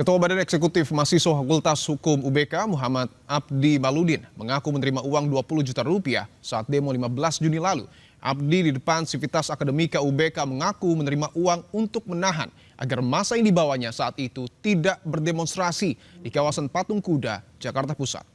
Ketua Badan Eksekutif Mahasiswa Fakultas Hukum UBK Muhammad Abdi Maludin mengaku menerima uang 20 juta rupiah saat demo 15 Juni lalu. Abdi di depan Sivitas Akademika UBK mengaku menerima uang untuk menahan agar massa yang dibawanya saat itu tidak berdemonstrasi di kawasan Patung Kuda, Jakarta Pusat.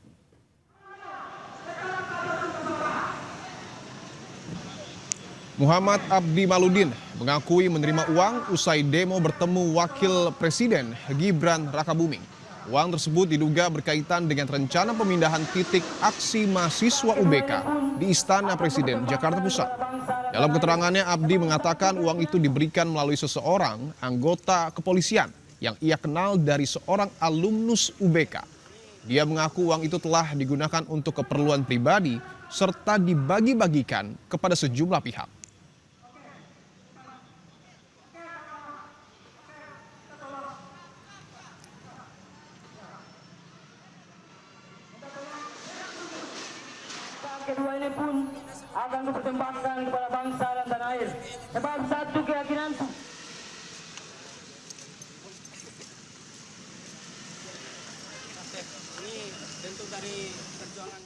Muhammad Abdi Maludin mengakui menerima uang usai demo bertemu Wakil Presiden Gibran Rakabuming. Uang tersebut diduga berkaitan dengan rencana pemindahan titik aksi mahasiswa UBK di Istana Presiden Jakarta Pusat. Dalam keterangannya, Abdi mengatakan uang itu diberikan melalui seseorang anggota kepolisian yang ia kenal dari seorang alumnus UBK. Dia mengaku uang itu telah digunakan untuk keperluan pribadi serta dibagi-bagikan kepada sejumlah pihak. Kedua ini pun akan dipersembahkan kepada bangsa dan tanah air. Sebab satu keyakinan ini bentuk dari perjuangan.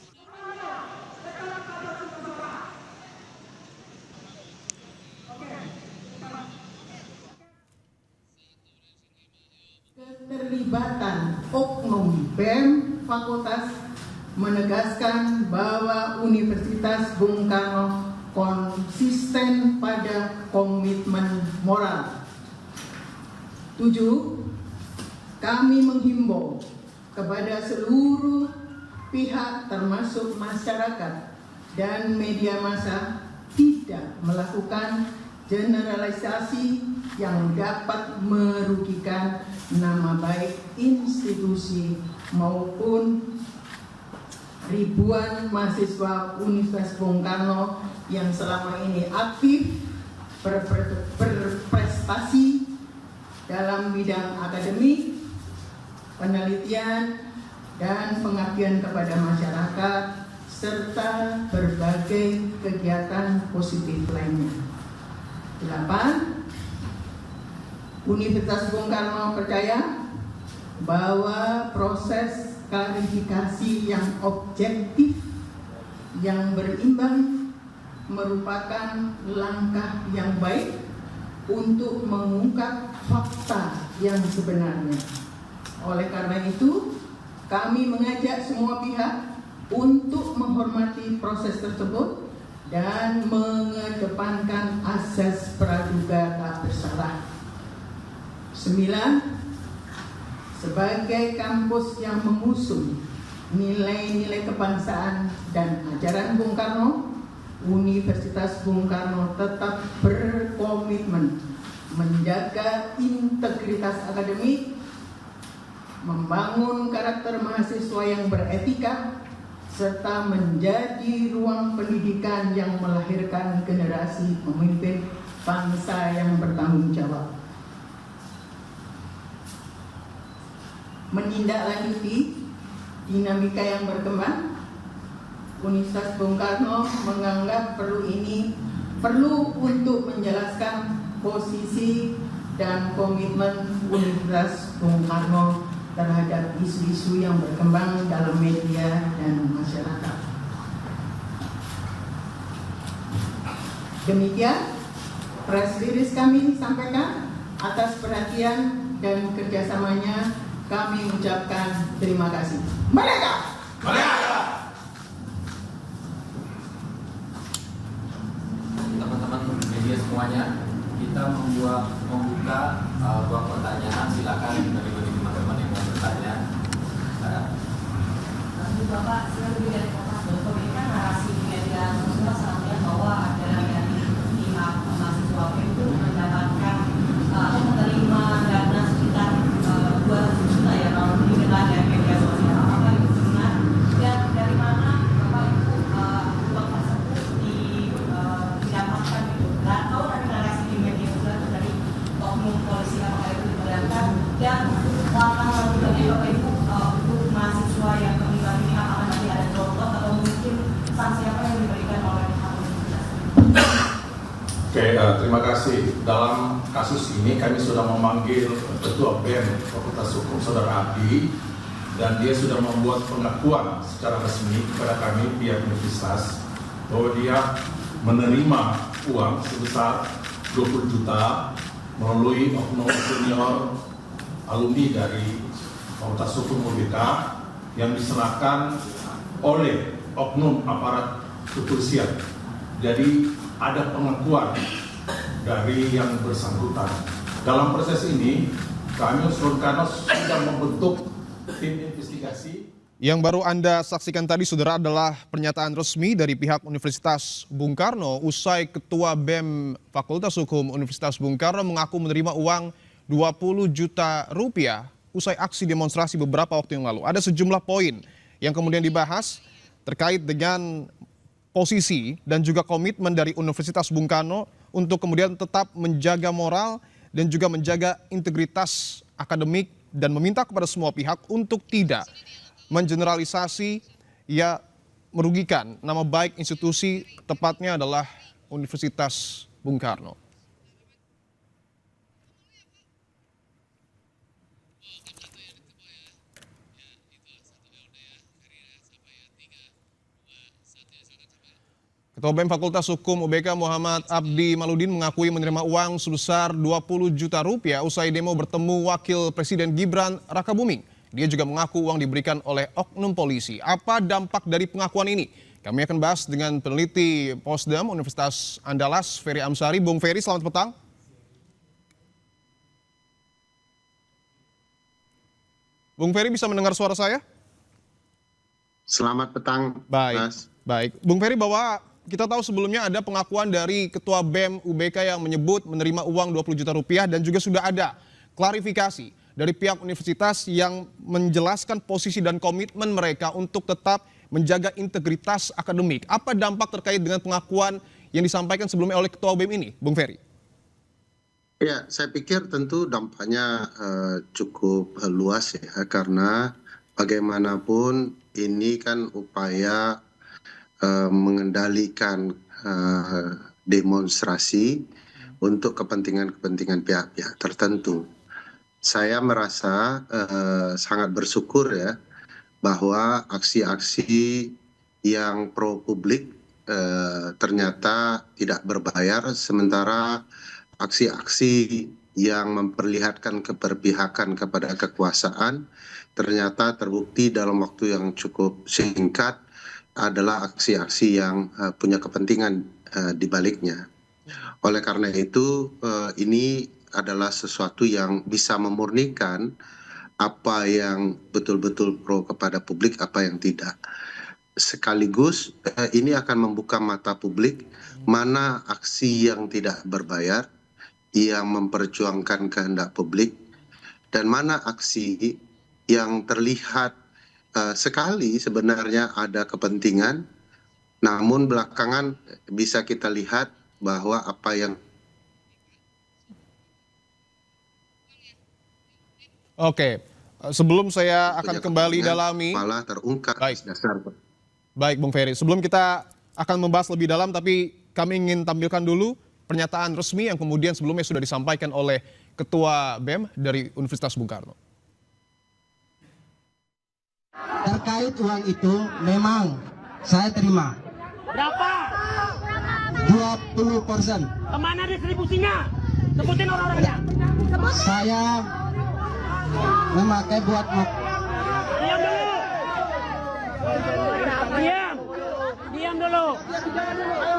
Keterlibatan oknum BEM Fakultas menegaskan bahwa Universitas Bung Karno konsisten pada komitmen moral. 7. Kami menghimbau kepada seluruh pihak termasuk masyarakat dan media massa tidak melakukan generalisasi yang dapat merugikan nama baik institusi maupun ribuan mahasiswa Universitas Bung Karno yang selama ini aktif berprestasi dalam bidang akademik, penelitian, dan pengabdian kepada masyarakat, serta berbagai kegiatan positif lainnya. 8. Universitas Bung Karno percaya bahwa proses klarifikasi yang objektif, yang berimbang merupakan langkah yang baik untuk mengungkap fakta yang sebenarnya. Oleh karena itu, kami mengajak semua pihak untuk menghormati proses tersebut dan mengedepankan asas praduga tak bersalah. 9. Sebagai kampus yang mengusung nilai-nilai kebangsaan dan ajaran Bung Karno, Universitas Bung Karno tetap berkomitmen menjaga integritas akademik, membangun karakter mahasiswa yang beretika, serta menjadi ruang pendidikan yang melahirkan generasi pemimpin bangsa yang bertanggung jawab. Menindaklanjuti dinamika yang berkembang, Universitas Bung Karno menganggap perlu untuk menjelaskan posisi dan komitmen Universitas Bung Karno terhadap isu-isu yang berkembang dalam media dan masyarakat. Demikian press release kami sampaikan. Atas perhatian dan kerjasamanya kami ucapkan terima kasih. Merdeka! Merdeka! Teman-teman media semuanya, kita membuka ruang pertanyaan. Silakan bagi teman-teman yang mau bertanya. Bapak, saya lebih dari Bapak, ini kan narasi di media sosial selanjutnya bahwa ada dari pihak mahasiswa itu mendapatkan atau menerima dana sekitar 200 juta ya kalau dikenal dari media sosial. Apakah itu benar? Dan dari mana Bapak itu uang tersebut didapatkan itu? Atau dari narasi di media sosial itu dari oknum polisi apakah itu diperlihatkan? Dan Oke, terima kasih. Dalam kasus ini kami sudah memanggil Ketua BEM Fakultas Hukum Saudara Abdi, dan dia sudah membuat pengakuan secara resmi kepada kami pihak universitas bahwa dia menerima uang sebesar 20 juta melalui oknum senior alumni dari Fakultas Hukum UBK yang diserahkan oleh oknum aparat kepolisian. Jadi ada pengakuan dari yang bersangkutan. Dalam proses ini, kami Unsurkanos sudah membentuk tim investigasi. Yang baru Anda saksikan tadi, saudara, adalah pernyataan resmi dari pihak Universitas Bung Karno usai Ketua BEM Fakultas Hukum Universitas Bung Karno mengaku menerima uang 20 juta rupiah usai aksi demonstrasi beberapa waktu yang lalu. Ada sejumlah poin yang kemudian dibahas terkait dengan posisi dan juga komitmen dari Universitas Bung Karno untuk kemudian tetap menjaga moral dan juga menjaga integritas akademik dan meminta kepada semua pihak untuk tidak mengeneralisasi ya merugikan nama baik institusi, tepatnya adalah Universitas Bung Karno. Ketua BEM Fakultas Hukum UBK Muhammad Abdi Maludin mengakui menerima uang sebesar 20 juta rupiah usai demo bertemu Wakil Presiden Gibran Rakabuming. Dia juga mengaku uang diberikan oleh oknum polisi. Apa dampak dari pengakuan ini? Kami akan bahas dengan peneliti Posdam Universitas Andalas, Ferry Amsari. Bung Ferry, selamat petang. Bung Ferry, bisa mendengar suara saya? Selamat petang, baik, Mas. Baik. Bung Ferry, bahwa kita tahu sebelumnya ada pengakuan dari Ketua BEM UBK yang menyebut menerima uang 20 juta rupiah dan juga sudah ada klarifikasi dari pihak universitas yang menjelaskan posisi dan komitmen mereka untuk tetap menjaga integritas akademik. Apa dampak terkait dengan pengakuan yang disampaikan sebelumnya oleh Ketua BEM ini, Bung Ferry? Ya, saya pikir tentu dampaknya cukup luas ya, karena bagaimanapun ini kan upaya mengendalikan demonstrasi untuk kepentingan-kepentingan pihak-pihak tertentu. Saya merasa sangat bersyukur ya bahwa aksi-aksi yang pro publik ternyata tidak berbayar, sementara aksi-aksi yang memperlihatkan keberpihakan kepada kekuasaan ternyata terbukti dalam waktu yang cukup singkat adalah aksi-aksi yang punya kepentingan di baliknya. Oleh karena itu, ini adalah sesuatu yang bisa memurnikan apa yang betul-betul pro kepada publik, apa yang tidak. Sekaligus ini akan membuka mata publik mana aksi yang tidak berbayar, yang memperjuangkan kehendak publik, dan mana aksi yang terlihat sekali sebenarnya ada kepentingan, namun belakangan bisa kita lihat bahwa apa yang Oke, sebelum saya akan kembali dalami malah terungkap. Baik, Bung Ferry. Sebelum kita akan membahas lebih dalam, tapi kami ingin tampilkan dulu pernyataan resmi yang kemudian sebelumnya sudah disampaikan oleh Ketua BEM dari Universitas Bung Karno. Terkait uang itu memang saya terima. Berapa? 20%. Kemana distribusinya? Sebutin orang-orangnya. Saya memakai buat Diam dulu. Diam dulu.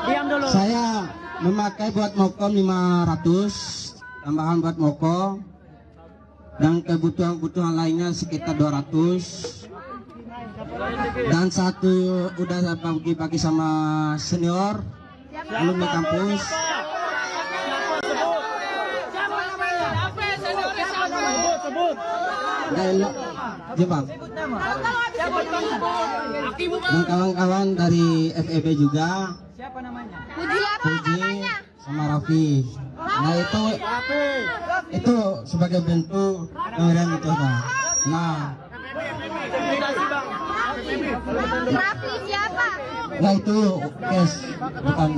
Diam dulu. Saya memakai buat mokom 500, tambahan buat mokom, dan kebutuhan-kebutuhan lainnya sekitar 200. Dan satu udah saya bagi-bagi sama senior alumni kampus. Jepang. Dan kawan-kawan dari FEB juga. Siapa namanya? Puji sama Raffi. Nah itu sebagai bentuk pemberian itu kan. Nah. Raffi siapa? Nah itu kes bukan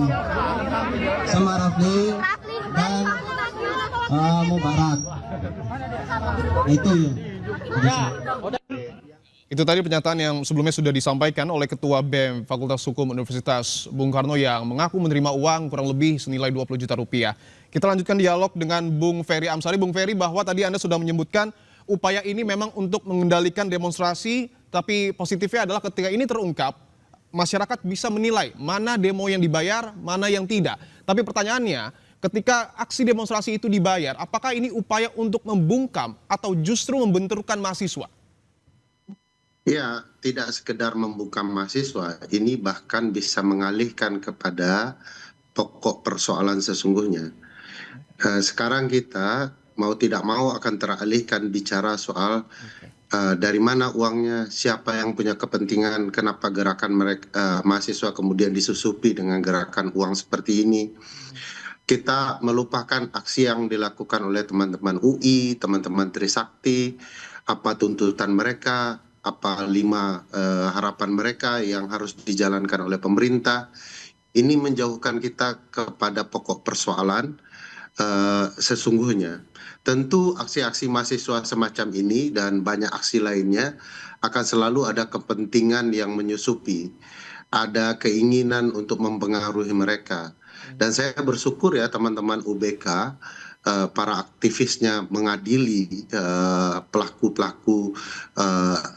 sama Rafli dan Mubarak. Nah itu ya. Itu tadi pernyataan yang sebelumnya sudah disampaikan oleh Ketua BEM Fakultas Hukum Universitas Bung Karno yang mengaku menerima uang kurang lebih senilai 20 juta rupiah. Kita lanjutkan dialog dengan Bung Ferry Amsari. Bung Ferry, bahwa tadi Anda sudah menyebutkan upaya ini memang untuk mengendalikan demonstrasi, tapi positifnya adalah ketika ini terungkap, masyarakat bisa menilai mana demo yang dibayar, mana yang tidak. Tapi pertanyaannya, ketika aksi demonstrasi itu dibayar, apakah ini upaya untuk membungkam atau justru membenturkan mahasiswa? Ya, tidak sekedar membungkam mahasiswa, ini bahkan bisa mengalihkan kepada pokok persoalan sesungguhnya. Sekarang kita mau tidak mau akan teralihkan bicara soal dari mana uangnya, siapa yang punya kepentingan, kenapa gerakan mereka mahasiswa kemudian disusupi dengan gerakan uang seperti ini. Kita melupakan aksi yang dilakukan oleh teman-teman UI, teman-teman Trisakti, apa tuntutan mereka, apa 5 harapan mereka yang harus dijalankan oleh pemerintah. Ini menjauhkan kita kepada pokok persoalan sesungguhnya. Tentu aksi-aksi mahasiswa semacam ini dan banyak aksi lainnya akan selalu ada kepentingan yang menyusupi, ada keinginan untuk mempengaruhi mereka. Dan saya bersyukur ya teman-teman UBK, para aktivisnya mengadili pelaku-pelaku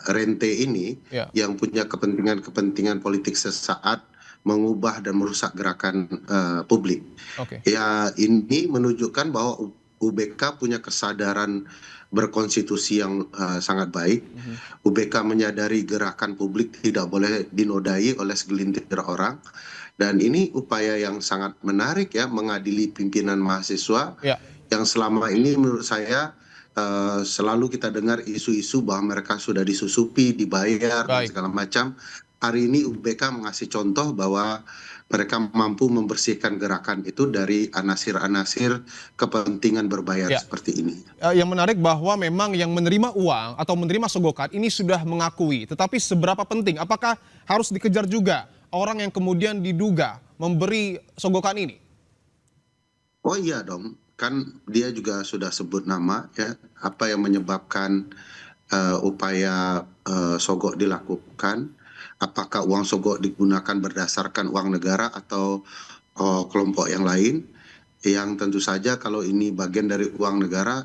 rente ini yang punya kepentingan politik sesaat mengubah dan merusak gerakan publik. Ya, ini menunjukkan bahwa UBK punya kesadaran berkonstitusi yang sangat baik. UBK menyadari gerakan publik tidak boleh dinodai oleh segelintir orang. Dan ini upaya yang sangat menarik ya, mengadili pimpinan mahasiswa yang selama ini menurut saya selalu kita dengar isu-isu bahwa mereka sudah disusupi, dibayar, dan segala macam. Hari ini UBK mengasih contoh bahwa mereka mampu membersihkan gerakan itu dari anasir-anasir kepentingan berbayar seperti ini. Yang menarik bahwa memang yang menerima uang atau menerima sogokan ini sudah mengakui. Tetapi seberapa penting? Apakah harus dikejar juga orang yang kemudian diduga memberi sogokan ini? Oh iya dong. Kan dia juga sudah sebut nama ya, apa yang menyebabkan upaya sogok dilakukan, apakah uang sogok digunakan berdasarkan uang negara atau kelompok yang lain, yang tentu saja kalau ini bagian dari uang negara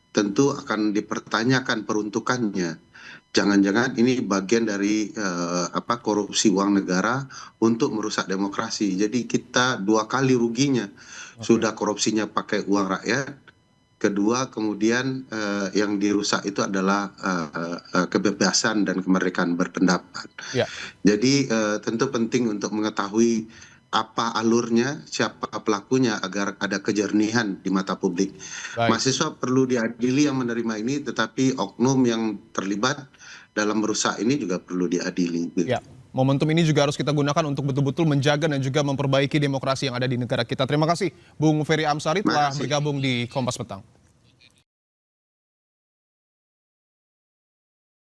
tentu akan dipertanyakan peruntukannya. Jangan-jangan ini bagian dari korupsi uang negara untuk merusak demokrasi. Jadi kita 2 kali ruginya. Sudah korupsinya pakai uang rakyat, kedua kemudian yang dirusak itu adalah kebebasan dan kemerdekaan berpendapat. Jadi tentu penting untuk mengetahui apa alurnya, siapa pelakunya agar ada kejernihan di mata publik. Mahasiswa perlu diadili yang menerima ini, tetapi oknum yang terlibat dalam merusak ini juga perlu diadili. Momentum ini juga harus kita gunakan untuk betul-betul menjaga dan juga memperbaiki demokrasi yang ada di negara kita. Terima kasih Bung Ferry Amsari telah bergabung di Kompas Petang.